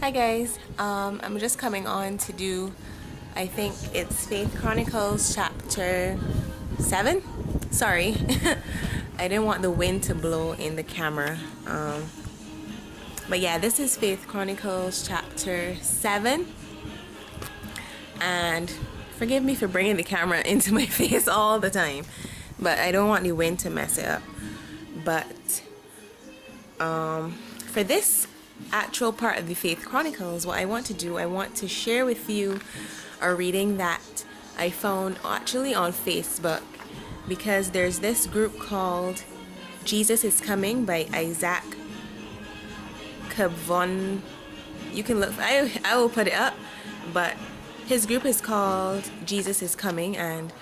Hi guys, I'm just coming on to do, I think it's Faith Chronicles chapter 7. Sorry, I didn't want the wind to blow in the camera. But yeah, this is Faith Chronicles chapter 7. And forgive me for bringing the camera into my face all the time, but I don't want the wind to mess it up. But for this actual part of the Faith Chronicles, what I want to do, I want to share with you a reading that I found actually on Facebook, because there's this group called Jesus is Coming by Isaac Kavon. You can look, I will put it up, but his group is called Jesus is Coming. And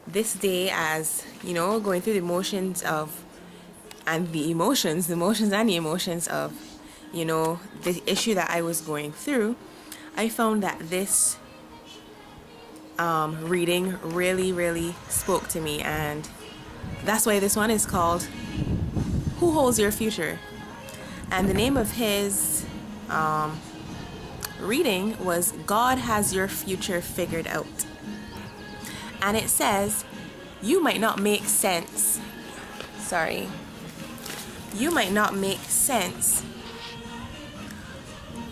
this day, as you know, going through the emotions of the emotions of, you know, the issue that I was going through, I found that this reading really spoke to me, and that's why this one is called Who Holds Your Future? And the name of his reading was God Has Your Future Figured Out. And it says, you might not make sense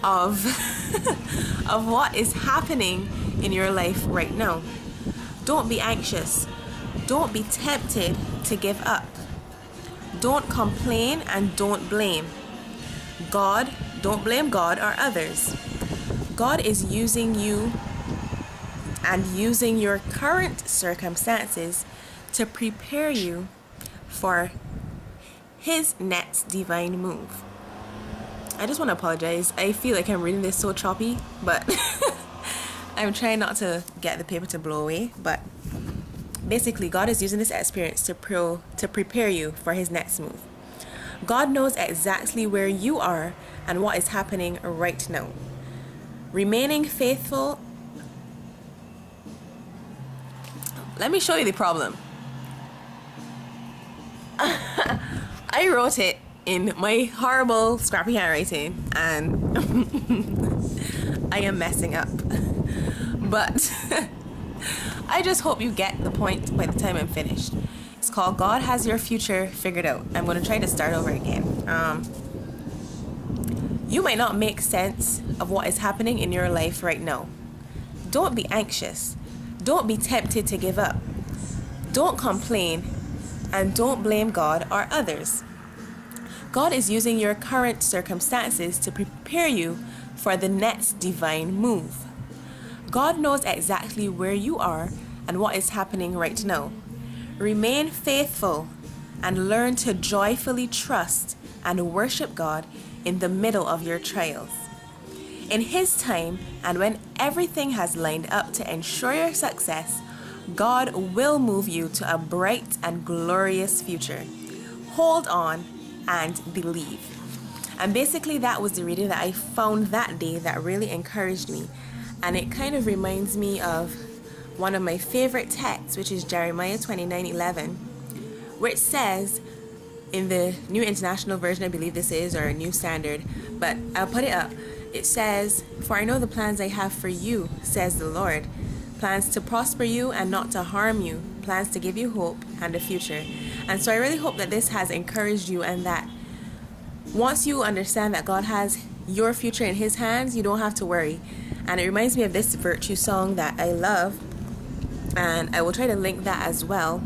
of of what is happening in your life right now. Don't be anxious. Don't be tempted to give up. Don't complain and don't blame God. Don't blame God or others. God is using you and using your current circumstances to prepare you for His next divine move. I just want to apologize. I feel like I'm reading this so choppy, but I'm trying not to get the paper to blow away. But basically, God is using this experience to prepare you for His next move. God knows exactly where you are and what is happening right now. Remaining faithful. Let me show you the problem. I wrote it in my horrible scrappy handwriting, and I am messing up. But I just hope you get the point by the time I'm finished. It's called God Has Your Future Figured Out. I'm going to try to start over again. You might not make sense of what is happening in your life right now. Don't be anxious. Don't be tempted to give up. Don't complain, and don't blame God or others. God is using your current circumstances to prepare you for the next divine move. God knows exactly where you are and what is happening right now. Remain faithful and learn to joyfully trust and worship God in the middle of your trials. In His time, and when everything has lined up to ensure your success, God will move you to a bright and glorious future. Hold on and believe. And basically that was the reading that I found that day that really encouraged me. And it kind of reminds me of one of my favorite texts, which is Jeremiah 29:11, which says, in the New International Version, I believe this is, or New Standard, but I'll put it up. It says, for I know the plans I have for you, says the Lord, plans to prosper you and not to harm you, plans to give you hope and a future. And so I really hope that this has encouraged you, and that once you understand that God has your future in His hands, you don't have to worry. And it reminds me of this virtue song that I love, and I will try to link that as well.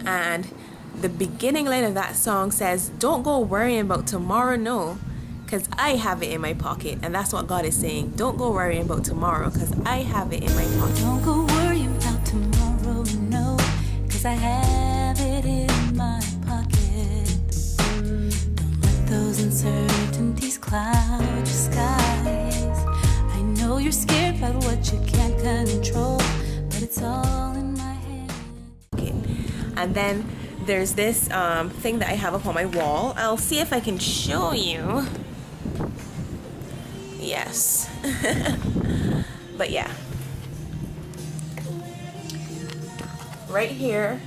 And the beginning line of that song says, don't go worrying about tomorrow, no, because I have it in my pocket. And that's what God is saying. Don't go worrying about tomorrow, because I have it in my pocket. Don't go worrying about tomorrow, no, because I have it in my pocket. Don't let those uncertainties cloud your skies. I know you're scared about what you can't control, but it's all in my head. Okay. And then there's this thing that I have up on my wall. I'll see if I can show you. Yes. But yeah. Right here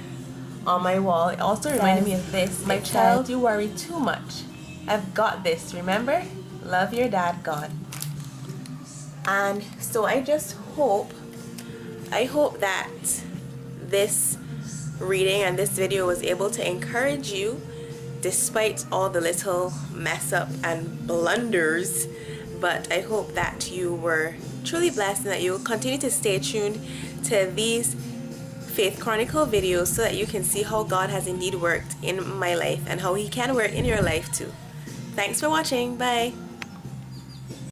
on my wall, it also reminded me of this. My child, you worry too much. I've got this, remember? Love your dad, God. And so I hope that this reading and this video was able to encourage you despite all the little mess up and blunders. But I hope that you were truly blessed and that you will continue to stay tuned to these Faith Chronicle videos so that you can see how God has indeed worked in my life and how He can work in your life too. Thanks for watching. Bye.